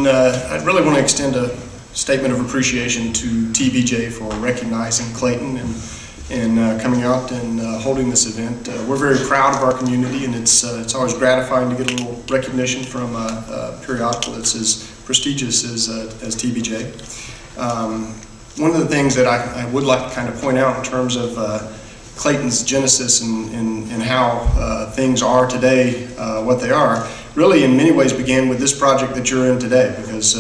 and I really want to extend a statement of appreciation to TBJ for recognizing Clayton and coming out and holding this event. We're very proud of our community, and it's always gratifying to get a little recognition from a periodical that's as prestigious as TBJ. One of the things that I would like to kind of point out in terms of Clayton's genesis and how things are today, what they are, really in many ways began with this project that you're in today, because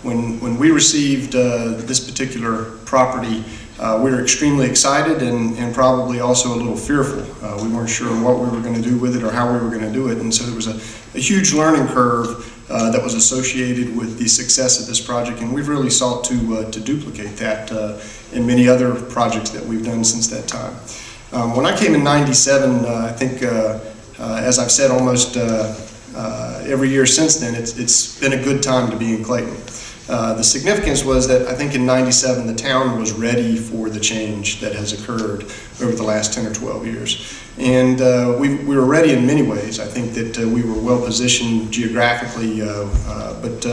when we received this particular property, we were extremely excited and probably also a little fearful. We weren't sure what we were going to do with it or how we were going to do it, and so there was a huge learning curve that was associated with the success of this project, and we've really sought to duplicate that in many other projects that we've done since that time. When I came in '97, I think, as I've said almost every year since then, it's been a good time to be in Clayton. The significance was that I think in '97 the town was ready for the change that has occurred over the last 10 or 12 years. And we were ready in many ways. I think that we were well positioned geographically, but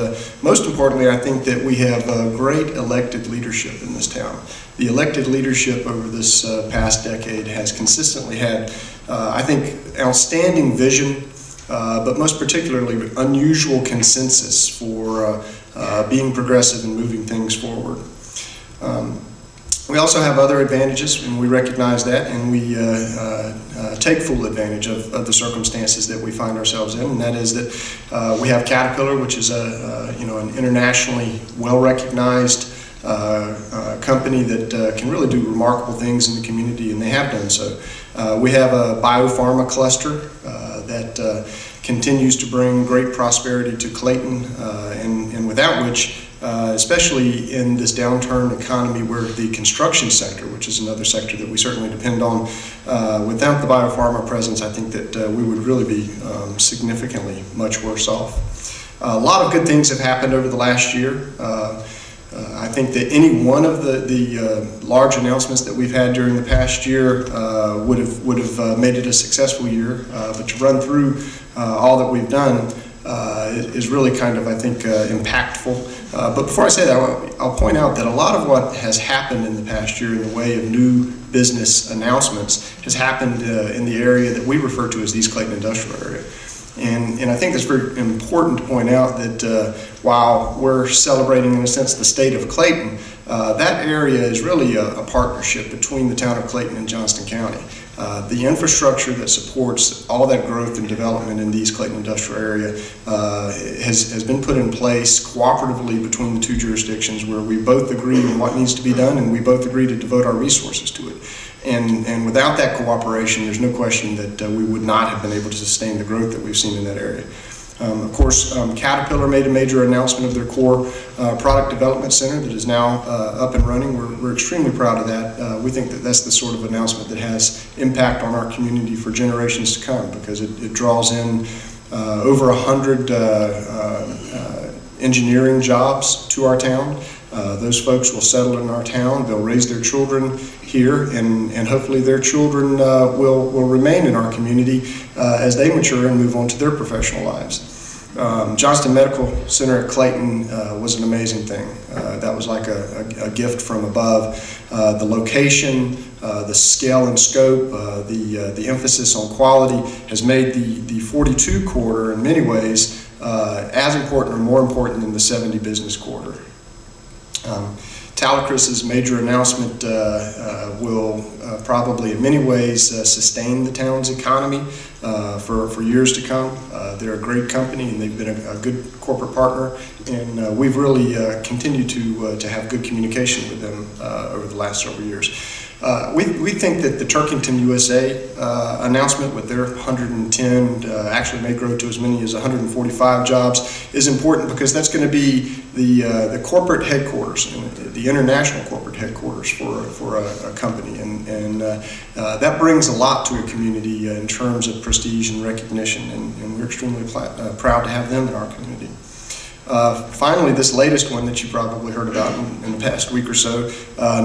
most importantly, I think that we have great elected leadership in this town. The elected leadership over this past decade has consistently had, I think, outstanding vision, but most particularly unusual consensus for being progressive and moving things forward. We also have other advantages, and we recognize that, and we take full advantage of the circumstances that we find ourselves in, and that is that we have Caterpillar, which is an internationally well-recognized company that can really do remarkable things in the community, and they have done so. We have a biopharma cluster that continues to bring great prosperity to Clayton, and without which, especially in this downturn economy where the construction sector, which is another sector that we certainly depend on, without the biopharma presence, I think that we would really be significantly much worse off. A lot of good things have happened over the last year. I think that any one of the large announcements that we've had during the past year would have made it a successful year, but to run through all that we've done is really kind of, I think, impactful. But before I say that, I'll point out that a lot of what has happened in the past year in the way of new business announcements has happened in the area that we refer to as the East Clayton industrial area. And I think it's very important to point out that while we're celebrating, in a sense, the state of Clayton, that area is really a partnership between the town of Clayton and Johnston County. The infrastructure that supports all that growth and development in the East Clayton industrial area has been put in place cooperatively between the two jurisdictions, where we both agree on what needs to be done and we both agree to devote our resources to it. And without that cooperation, there's no question that we would not have been able to sustain the growth that we've seen in that area. Of course, Caterpillar made a major announcement of their core product development center that is now up and running. We're extremely proud of that. We think that that's the sort of announcement that has impact on our community for generations to come, because it draws in over 100 engineering jobs to our town. Those folks will settle in our town, they'll raise their children here, and hopefully their children will remain in our community as they mature and move on to their professional lives. Johnston Medical Center at Clayton was an amazing thing. That was like a gift from above. The location, the scale and scope, the emphasis on quality has made the 42 quarter in many ways as important or more important than the 70 business quarter. Talicris's major announcement will probably in many ways sustain the town's economy for years to come. They're a great company, and they've been a good corporate partner, and we've really continued to have good communication with them over the last several years. We think that the Turkington, USA announcement with their 110, actually may grow to as many as 145 jobs, is important, because that's going to be the corporate headquarters, the international corporate headquarters for a company, and that brings a lot to a community in terms of prestige and recognition, and we're extremely proud to have them in our community. Finally, this latest one that you probably heard about in the past week or so,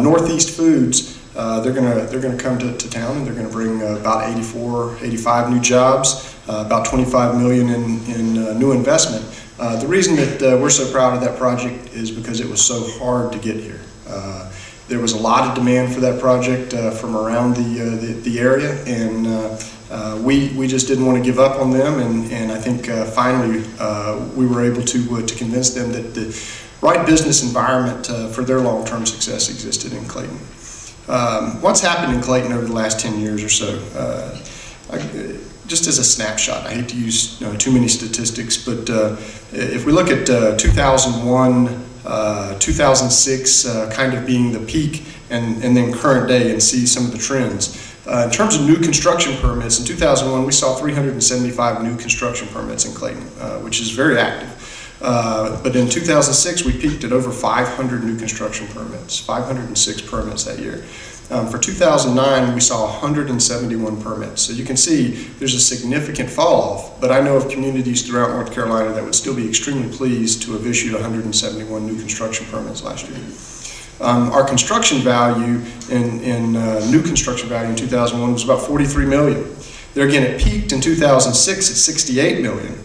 Northeast Foods. They're gonna come to town, and they're gonna bring about 85 new jobs, about $25 million in new investment. The reason that we're so proud of that project is because it was so hard to get here. There was a lot of demand for that project from around the area, and we just didn't want to give up on them, and I think finally we were able to convince them that the right business environment for their long-term success existed in Clayton. What's happened in Clayton over the last 10 years or so? Just as a snapshot, I hate to use too many statistics, but if we look at 2001, 2006 kind of being the peak, and then current day, and see some of the trends. In terms of new construction permits, in 2001 we saw 375 new construction permits in Clayton, which is very active. But in 2006 we peaked at over 500 new construction permits, 506 permits that year. For 2009 we saw 171 permits. So you can see there's a significant fall off, but I know of communities throughout North Carolina that would still be extremely pleased to have issued 171 new construction permits last year. Our construction value in new construction value in 2001 was about $43 million. There again, it peaked in 2006 at $68 million.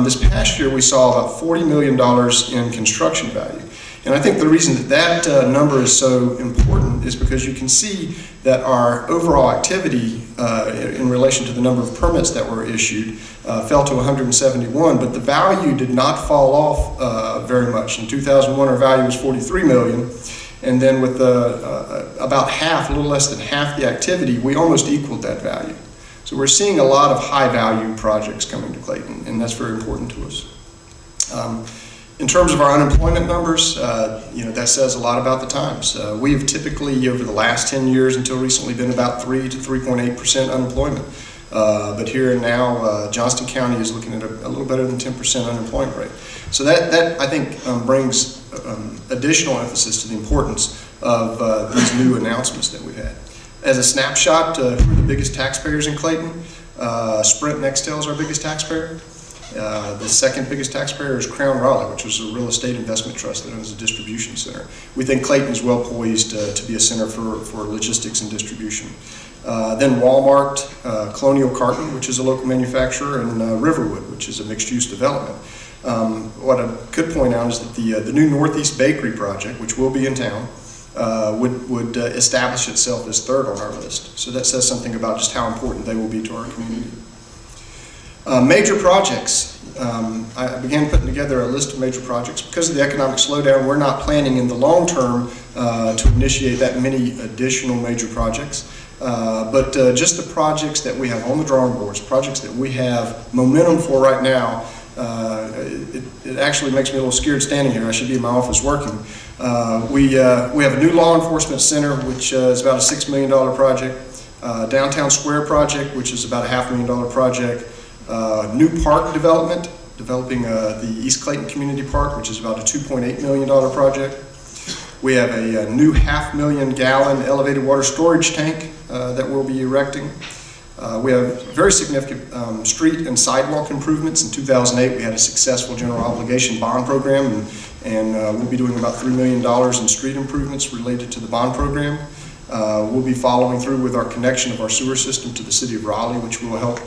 This past year we saw about $40 million in construction value. And I think the reason that number is so important is because you can see that our overall activity in relation to the number of permits that were issued fell to 171, but the value did not fall off very much. In 2001 our value was $43 million, and then with about half, a little less than half the activity, we almost equaled that value. So we're seeing a lot of high value projects coming to Clayton, and that's very important to us. In terms of our unemployment numbers, that says a lot about the times. We have typically, over the last 10 years until recently, been about 3 to 3.8% unemployment. But here and now, Johnston County is looking at a little better than 10% unemployment rate. So that I think brings additional emphasis to the importance of these new announcements that we've had. As a snapshot, who are the biggest taxpayers in Clayton? Sprint Nextel is our biggest taxpayer. The second biggest taxpayer is Crown Raleigh, which was a real estate investment trust that owns a distribution center. We think Clayton is well poised to be a center for logistics and distribution. Then Walmart, Colonial Carton, which is a local manufacturer, and Riverwood, which is a mixed-use development. What I could point out is that the new Northeast Bakery project, which will be in town, would establish itself as third on our list. So that says something about just how important they will be to our community. Major projects. I began putting together a list of major projects. Because of the economic slowdown, we're not planning in the long term to initiate that many additional major projects. But just the projects that we have on the drawing boards, projects that we have momentum for right now, it actually makes me a little scared standing here. I should be in my office working. We have a new law enforcement center, which is about a $6 million project. Downtown Square project, which is about a $500,000 project. New park development, developing the East Clayton Community Park, which is about a $2.8 million project. We have a new 500,000 gallon elevated water storage tank that we'll be erecting. We have very significant street and sidewalk improvements. In 2008 we had a successful general obligation bond program, and we'll be doing about $3 million in street improvements related to the bond program. We'll be following through with our connection of our sewer system to the city of Raleigh, which will help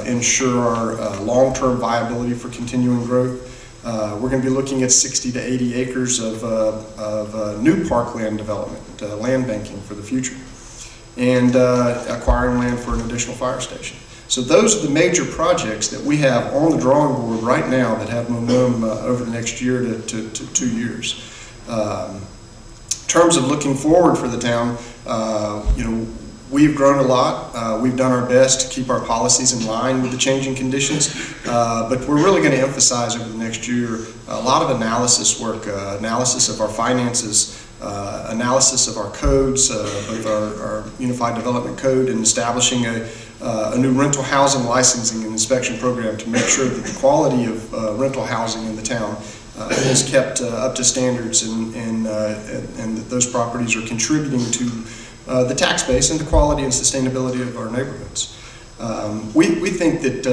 ensure our long-term viability for continuing growth. We're going to be looking at 60 to 80 acres of new parkland development, land banking for the future, and acquiring land for an additional fire station. So those are the major projects that we have on the drawing board right now that have momentum over the next year to 2 years. In terms of looking forward for the town, we've grown a lot. We've done our best to keep our policies in line with the changing conditions, but we're really going to emphasize over the next year a lot of analysis work, analysis of our finances, analysis of our codes, both our Unified Development Code, and establishing a new rental housing licensing and inspection program to make sure that the quality of rental housing in the town is kept up to standards, and that those properties are contributing to the tax base and the quality and sustainability of our neighborhoods. We think that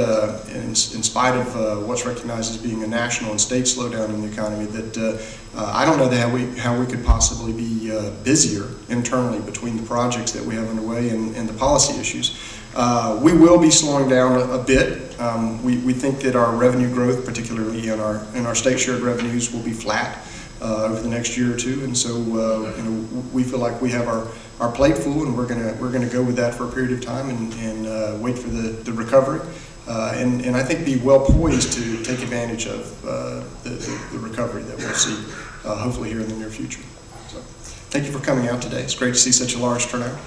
in spite of what's recognized as being a national and state slowdown in the economy, that I don't know how we could possibly be busier internally between the projects that we have underway and the policy issues. We will be slowing down a bit. We think that our revenue growth, particularly in our state shared revenues, will be flat over the next year or two, and so you know, we feel like we have our plate full, and we're gonna go with that for a period of time and wait for the recovery, and I think be well poised to take advantage of the recovery that we'll see hopefully here in the near future. So, thank you for coming out today. It's great to see such a large turnout.